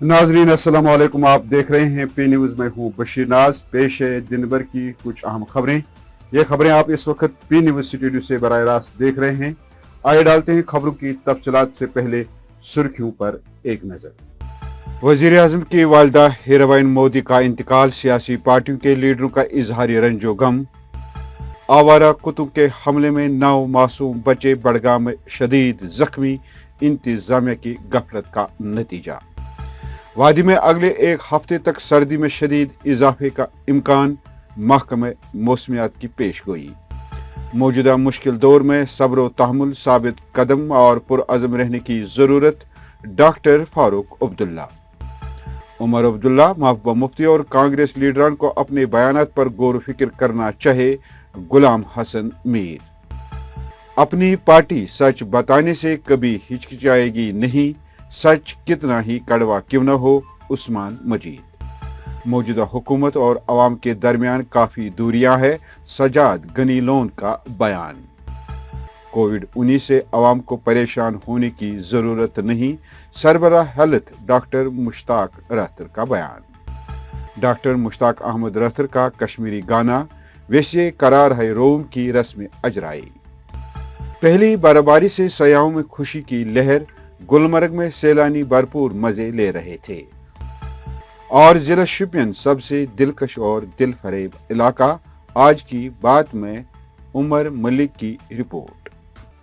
नाजरीन अस्सलाम वालेकुम, आप देख रहे हैं पी न्यूज़। मैं हूं बशीर नाज। पेश है दिन भर की कुछ अहम खबरें। ये खबरें आप इस वक्त पी न्यूज़ स्टूडियो से बराह रास्त देख रहे हैं। आइए डालते हैं खबरों की तफसीलात से पहले सुर्खियों पर एक नजर। वजीर आजम की वालिदा हीराबाइन मोदी का इंतकाल, सियासी पार्टियों के लीडरों का इजहार रंजो गम। आवारा कुत्तों के हमले में 9 मासूम बच्चे, बड़गाम में शदीद जख्मी, इंतजामिया की गफलत का नतीजा। वादी में अगले एक हफ्ते तक सर्दी में शदीद इजाफे का इम्कान, महकमे मौसमियात की पेशगोई। मौजूदा मुश्किल दौर में सब्र व तहम्मुल, साबित कदम और पुरअज़म रहने की ज़रूरत, डॉक्टर फारूक अब्दुल्ला। उमर अब्दुल्ला, महबूबा मुफ्ती और कांग्रेस लीडरान को अपने बयानात पर गौर फिक्र करना चाहे, गुलाम हसन मीर। अपनी पार्टी सच बताने से कभी हिचकिचाएगी नहीं, सच कितना ही कड़वा क्यों न हो, उस्मान मजीद। मौजूदा हुकूमत और अवाम के दरमियान काफ़ी दूरियां है, सजाद गनी लोन का बयान। कोविड-19 से अवाम को परेशान होने की ज़रूरत नहीं, सरबराह हेल्थ डॉक्टर मुश्ताक रहतर का बयान। डॉक्टर मुश्ताक अहमद रहतर का कश्मीरी गाना वैसे करार है रोम की रस्म अजराई। पहली बर्फबारी से सयाहों में खुशी की लहर, गुलमर्ग में सैलानी भरपूर मजे ले रहे थे। और जिला शोपियान सबसे दिलकश और दिल फरेब इलाका, आज की बात में उमर मलिक की रिपोर्ट।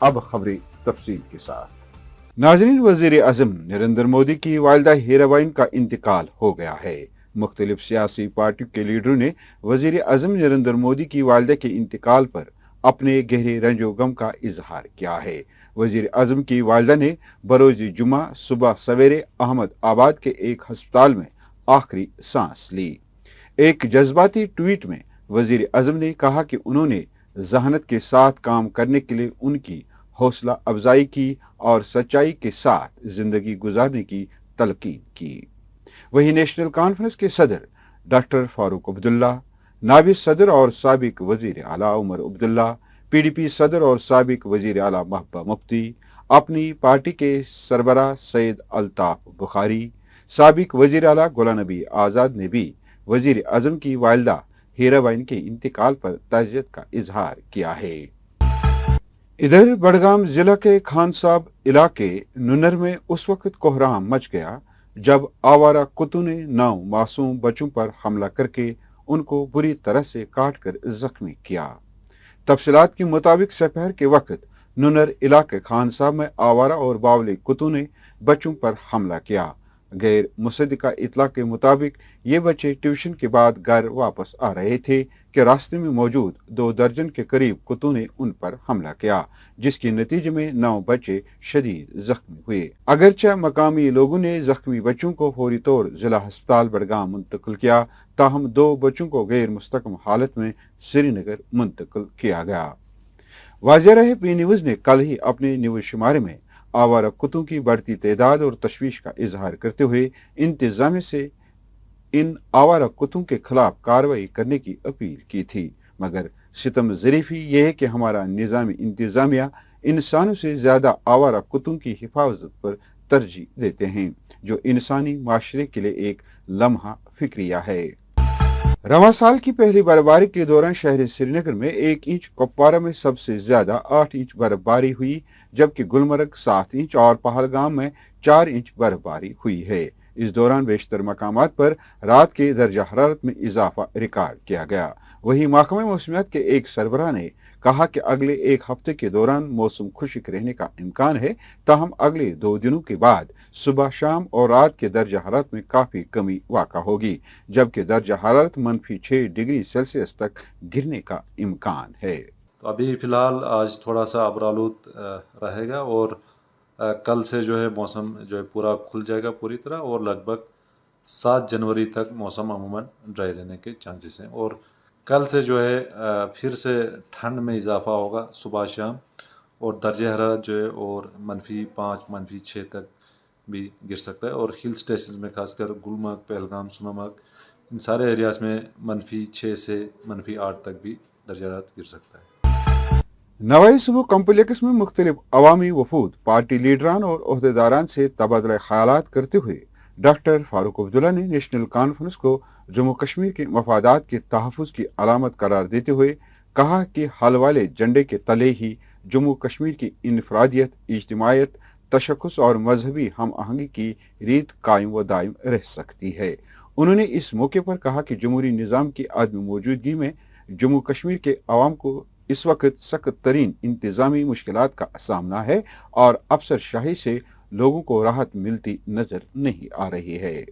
अब खबरें तफसील के साथ। नाज़रीन, वज़ीर आज़म नरेंद्र मोदी की वालिदा हीराबाइन का इंतकाल हो गया है। मुख्तलिफ सियासी पार्टियों के लीडरों ने वज़ीर आज़म नरेंद्र मोदी की वालिदा के इंतकाल पर अपने गहरे रंजो गम का इजहार किया है। वज़ीर आज़म की वालिदा ने बरोज़ जुमा सुबह सवेरे अहमद आबाद के एक अस्पताल में आखिरी सांस ली। एक जज्बाती ट्वीट में वज़ीर आज़म ने कहा कि उन्होंने जहानत के साथ काम करने के लिए उनकी हौसला अफजाई की और सच्चाई के साथ जिंदगी गुजारने की तलकीन की। वहीं नेशनल कॉन्फ्रेंस के सदर डॉक्टर फारूक अब्दुल्ला, नायब सदर और साबिक वज़ीर आला उमर अब्दुल्ला, पीडीपी सदर और साबिक वज़ीर आला महबूबा मुफ्ती, अपनी पार्टी के सरबराह सैयद अल्ताफ बुखारी, साबिक वज़ीर आला गुलाम नबी आज़ाद ने भी वज़ीर आज़म की वालिदा हीराबाइन के इंतकाल पर ताज़ियत का इजहार किया है। इधर बड़गाम जिला के खान साहब इलाके नुनर में उस वक्त कोहराम मच गया जब आवारा कुत्तों ने 9 मासूम बच्चों पर हमला करके उनको बुरी तरह से काट कर जख्मी किया। तफसीलात के मुताबिक दोपहर के वक्त नुनर इलाके खान साहब में आवारा और बावली कुत्तों ने बच्चों पर हमला किया। गैर मुसद्दिका इतला के मुताबिक ये बच्चे ट्यूशन के बाद घर वापस आ रहे थे कि रास्ते में मौजूद 2 दर्जन के करीब कुत्तों ने उन पर हमला किया, जिसके नतीजे में 9 बच्चे शदीद जख्मी हुए। अगरचे मकामी लोगों ने जख्मी बच्चों को फौरी तौर जिला अस्पताल बड़गाम मुंतकिल किया, ताहम 2 बच्चों को गैर मुस्तकम हालत में श्रीनगर मुंतकिल किया गया। वाज़ेह रहे, पी न्यूज़ ने कल ही अपने न्यूज़ शुमारे में आवारा कुत्तों की बढ़ती तादाद और तशवीश का इजहार करते हुए इंतजामिया से इन आवारा कुत्तों के खिलाफ कार्रवाई करने की अपील की थी। मगर सितम ज़रीफ़ी ये है कि हमारा निज़ामी इंतजामिया इंसानों से ज़्यादा आवारा कुत्तों की हिफाजत पर तरजीह देते हैं, जो इंसानी माशरे के लिए एक लम्हा फिक्रिया है। रवां साल की पहली बर्फबारी के दौरान शहर श्रीनगर में 1 इंच, कुपवारा में सबसे ज्यादा 8 इंच बर्फबारी हुई, जबकि गुलमर्ग 7 इंच और पहलगाम में 4 इंच बर्फबारी हुई है। इस दौरान बेशतर मकामात पर रात के दर्जा हरारत में इजाफा रिकॉर्ड किया गया। वहीं महकमा मौसमियात के एक सरबराह ने कहा कि अगले एक हफ्ते के दौरान मौसम खुश्क रहने का इम्कान है, ताहम अगले 2 दिनों के बाद सुबह शाम और रात के दर्जा हरारत में काफ़ी कमी वाक़ा होगी, जबकि दर्जा हरारत -6 डिग्री सेल्सियस तक गिरने का इम्कान है। तो अभी फ़िलहाल आज थोड़ा सा अबरालूद रहेगा और कल से जो है मौसम जो है पूरा खुल जाएगा पूरी तरह, और लगभग 7 जनवरी तक मौसम अमूमन ड्राई रहने के चांसेस हैं। और कल से जो है फिर से ठंड में इजाफा होगा सुबह शाम, और दर्जे हरारत जो है और -5 -6 तक भी गिर सकता है। और हिल स्टेशन में खासकर गुलमर्ग, पहलगाम, सोनमर्ग, इन सारे एरियाज़ में -6 से -8 तक भी दर्जा हरारत गिर सकता है। नवाई सुबह कॉम्प्लेक्स में मुख्तलिफ अवामी वफूद, पार्टी लीडरान और अहदेदारान से तबादला ख्यालात करते हुए डॉक्टर फारूक अब्दुल्ला ने नेशनल कॉन्फ्रेंस को जम्मू कश्मीर के मफादात के तहफ़्फ़ुज़ की अलामत करार देते हुए कहा कि हल वाले झंडे के तले ही जम्मू कश्मीर की इनफरादियत, इज्तिमायत, तशख़्ख़ुस और मजहबी हम आहंगी की रीत कायम व दायम रह सकती है। उन्होंने इस मौके पर कहा कि जमहूरी निज़ाम की आदमी मौजूदगी में जम्मू कश्मीर के अवाम को इस वक्त सख्त तरीन इंतज़ामी मुश्किलात का सामना है और अफसरशाही से लोगों को राहत मिलती नजर नहीं आ रही है।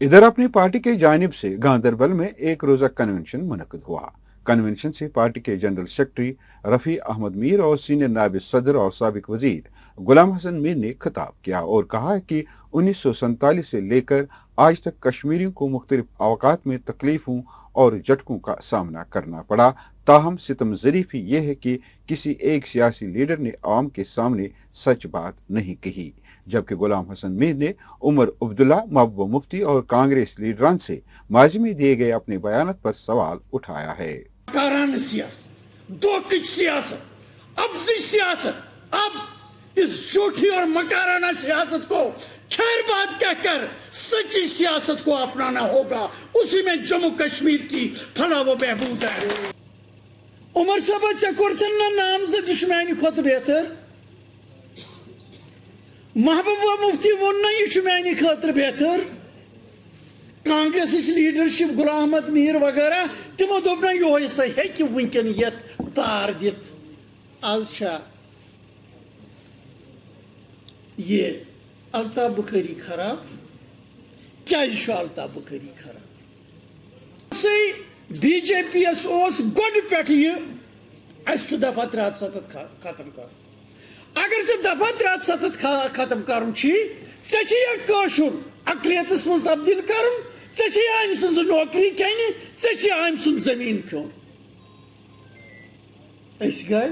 इधर अपनी पार्टी की जानिब से गांदरबल में एक रोजा कन्वेंशन मुनक्किद हुआ। कन्वेंशन से पार्टी के जनरल सेक्रेटरी रफ़ी अहमद मीर और सीनियर नायब सदर और साबिक वजीर गुलाम हसन मीर ने खिताब किया और कहा कि 1947 से लेकर आज तक कश्मीरियों को मुख्तलिफ अवकात में तकलीफों और झटकों का सामना करना पड़ा। ताहम सितम ज़रीफ़ी यह है कि किसी एक सियासी लीडर ने आवाम के सामने सच बात नहीं कही, जबकि गुलाम हसन मीर ने उमर अब्दुल्ला, महबूबा मुफ्ती और कांग्रेस लीडरान से माजी में दिए गए अपने बयान पर सवाल उठाया है। अब इस झूठी और मकाराना सियासत को खैर बात कहकर सच्ची सियासत को अपनाना होगा। उसी में जम्मू कश्मीर की फलाह व बहबूद है। उमर साहब चकुरथन नाम से दुश्मनी खुद बेहतर, महबूबा मुफ्ती वो नहीं मैंने खातर बेहतर, कांग्रेस लीडरशिप गुलाम अहमद मीर वगैरह तमो दोप ना यो सही है कि वनकन ये तार दित आज ये अल्ताफ बुखारी खराब क्या अल्ताफ बुखारी खराब से बीजेपी गोड पे दफा 307 खत्म कर। अगर से दफा 307 खत्म कर अकलियतस मज तब्दील कर नौकरी कैन जमीन क्यों गए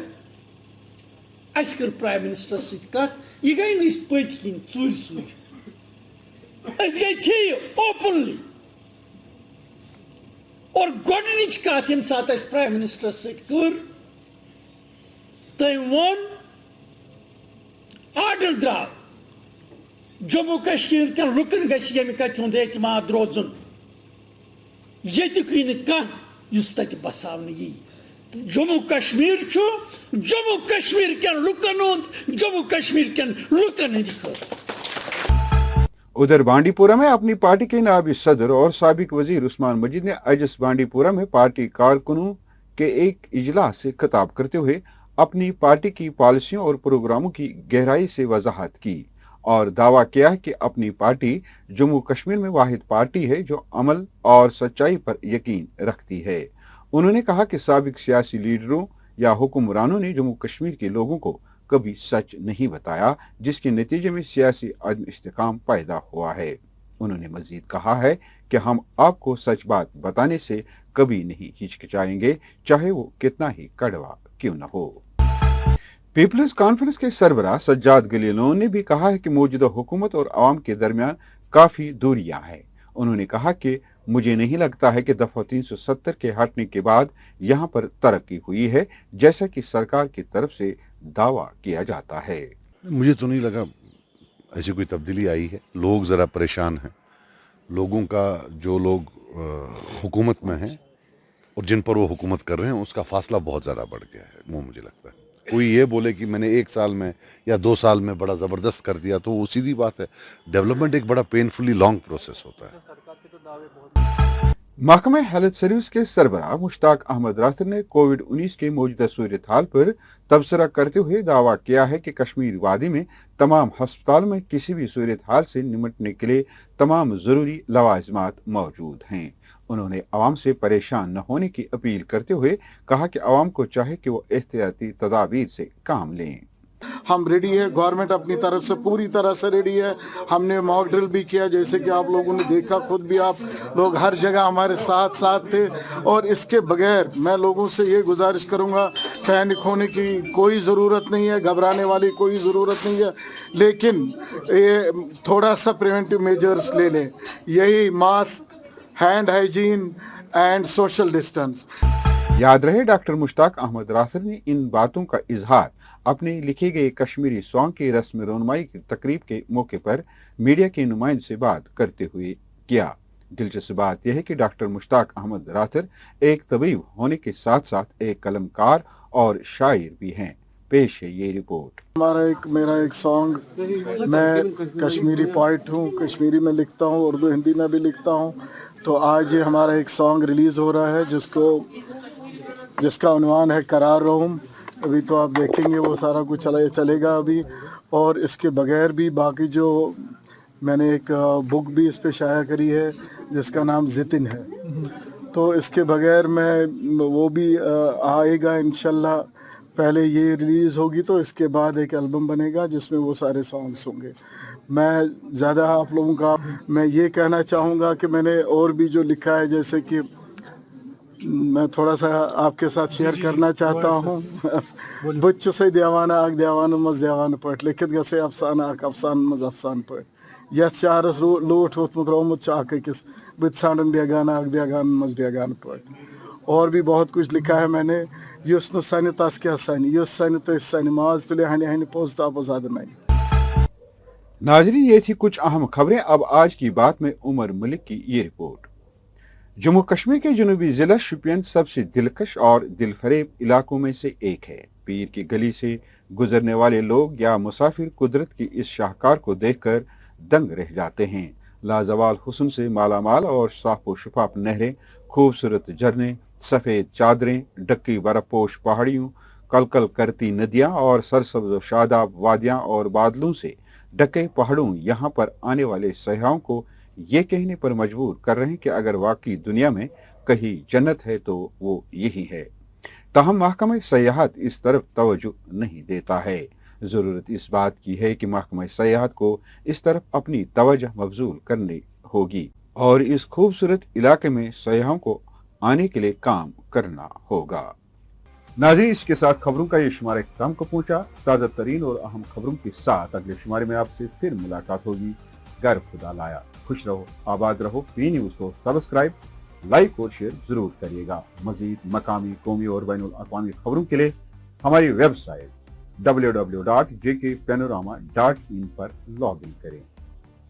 कर प्राइम मिनिस्टर सत यह गई ना पत कन चूर गई थी ओपनली और गोडनिच कत यम सात प्राइम मिनिस्टर सत तम वोन आर्डर द्राव जम्मू कश्मीर कन लुकन गम कत एतमाद रोजन ये तक बसावन यी जम्मू कश्मीर जम्मू कश्मीर कन लुकन जम्मू कश्मीर कन लुकन उधर बांडीपुरा में अपनी पार्टी के नायब सदर और साबिक वजीर उस्मान मजीद ने अजस बांडीपुरा में पार्टी कारकुनों के एक इजलास से खिताब करते हुए अपनी पार्टी की पॉलिसियों और प्रोग्रामों की गहराई से वजाहत की और दावा किया कि अपनी पार्टी जम्मू कश्मीर में वाहिद पार्टी है जो अमल और सच्चाई पर यकीन रखती है। उन्होंने कहा कि साबिक सियासी लीडरों या हुक्मरानों ने जम्मू कश्मीर के लोगों को कभी सच नहीं बताया, जिसके नतीजे में सियासी अदम इस्तेकाम पैदा हुआ है। उन्होंने मजीद कहा है कि हम आपको सच बात बताने से कभी नहीं हिचकिचाएंगे, चाहे वो कितना ही कड़वा क्यों न हो। पीपल्स कॉन्फ्रेंस के सरबराह सज्जाद गलीलोन ने भी कहा है कि मौजूदा हुकूमत और आवाम के दरमियान काफी दूरियां हैं। उन्होंने कहा कि मुझे नहीं लगता है कि दफा 370 के हटने के बाद यहाँ पर तरक्की हुई है, जैसा कि सरकार की तरफ से दावा किया जाता है। मुझे तो नहीं लगा ऐसी कोई तब्दीली आई है। लोग ज़रा परेशान हैं। लोगों का जो लोग हुकूमत में हैं और जिन पर वो हुकूमत कर रहे हैं उसका फासला बहुत ज़्यादा बढ़ गया है। वो मुझे लगता है कोई ये बोले कि मैंने 1 साल में या 2 साल में बड़ा ज़बरदस्त कर दिया तो वो सीधी बात है। डेवलपमेंट एक बड़ा पेनफुली लॉन्ग प्रोसेस होता है। महकमा हेल्थ सर्विस के सरबराह मुश्ताक अहमद राथर ने कोविड-19 के मौजूदा सूरत हाल पर तबसरा करते हुए दावा किया है कि कश्मीर वादी में तमाम अस्पतालों में किसी भी सूरत हाल से निपटने के लिए तमाम ज़रूरी लवाज़िमात मौजूद हैं। उन्होंने आवाम से परेशान न होने की अपील करते हुए कहा कि आवाम को चाहे कि वो एहतियाती तदाबीर से काम लें। हम रेडी है, गवर्नमेंट अपनी तरफ से पूरी तरह से रेडी है। हमने मॉक ड्रिल भी किया, जैसे कि आप लोगों ने देखा, खुद भी आप लोग हर जगह हमारे साथ थे। और इसके बगैर मैं लोगों से ये गुजारिश करूंगा, पैनिक होने की कोई ज़रूरत नहीं है, घबराने वाली कोई ज़रूरत नहीं है, लेकिन ये थोड़ा सा प्रिवेंटिव मेजर्स ले लें। यही mask, hand hygiene and social distance. याद रहे डॉक्टर मुश्ताक अहमद राथर ने इन बातों का इजहार अपने लिखे गए कश्मीरी सॉन्ग की रस्म रोनमाई की तकरीब के मौके पर मीडिया के नुमाइंदे से बात करते हुए किया। दिलचस्प बात यह है कि डॉक्टर मुश्ताक अहमद राथर एक तबीब होने के साथ साथ एक कलमकार और शायर भी हैं। पेश है ये रिपोर्ट। मेरा एक सॉन्ग, मैं कश्मीरी पोइट हूँ, कश्मीरी में लिखता हूँ, उर्दू हिंदी में भी लिखता हूँ। तो आज ये हमारा एक सॉन्ग रिलीज़ हो रहा है जिसका उन्वान है करार रहूम। अभी तो आप देखेंगे वो सारा कुछ चलेगा अभी। और इसके बगैर भी बाकी जो मैंने एक बुक भी इस पे शाया करी है जिसका नाम ज़ितिन है, तो इसके बगैर मैं वो भी आएगा इंशाल्लाह। पहले ये रिलीज़ होगी तो इसके बाद एक एल्बम बनेगा जिसमें वो सारे सॉन्ग्स होंगे। मैं ज़्यादा आप लोगों का मैं ये कहना चाहूँगा कि मैंने और भी जो लिखा है, जैसे कि मैं थोड़ा सा आपके साथ शेयर करना चाहता हूँ। बुच्चु से देवाना आग देवान मज देवान पट लिखित गसे अफसान आक अफसान मज अफसान पट यथ शहरस लूट वोतमुत रोमुत चाक किस बुत सांडन बेगान आग बेगान मज बेगान पट। और भी बहुत कुछ लिखा है मैंने। युस न सन तस क्या सन युस सन तो सन माज तुले हनी हनी पोस्ट आप ज़्यादा नहीं। नाजरीन, ये थी कुछ अहम खबरें। अब आज की बात में उमर मलिक की ये रिपोर्ट। जम्मू कश्मीर के जनूबी जिला शोपियान सबसे दिलकश और दिलफरेब इलाकों में से एक है। पीर की गली से गुजरने वाले लोग या मुसाफिर कुदरत की इस शाहकार को देखकर दंग रह जाते हैं। लाजवाल हुस्न से मालामाल और साफो शफाफ नहरें, खूबसूरत झरने, सफ़ेद चादरें, डक्की बर्फपोश पहाड़ियों, कलकल करती नदियां और सरसब्ज शादाब वादियां और बादलों से ढके पहाड़ों यहाँ पर आने वाले सयाहों को ये कहने पर मजबूर कर रहे हैं कि अगर वाकई दुनिया में कहीं जन्नत है तो वो यही है। ताहम महकमा सयाहत इस तरफ तवज्जो नहीं देता है। ज़रूरत इस बात की है कि महकमा सयाहत को इस तरफ अपनी तवज्जो मबजूल करनी होगी और इस खूबसूरत इलाके में सयाहों को आने के लिए काम करना होगा। नाज़रीन, इसके साथ खबरों का ये शुमारा इख्तिताम को पहुंचा। ताज़ा तरीन और अहम खबरों के साथ अगले शुमारे में आपसे फिर मुलाकात होगी। गर खुदा लाया। खुश रहो, आबाद रहो। पी न्यूज़ को सब्सक्राइब, लाइक और शेयर जरूर करिएगा। मजीद मकामी, कौमी और बैनुल अक़वामी खबरों के लिए हमारी वेबसाइट www.jkpanorama.in पर लॉग इन करें।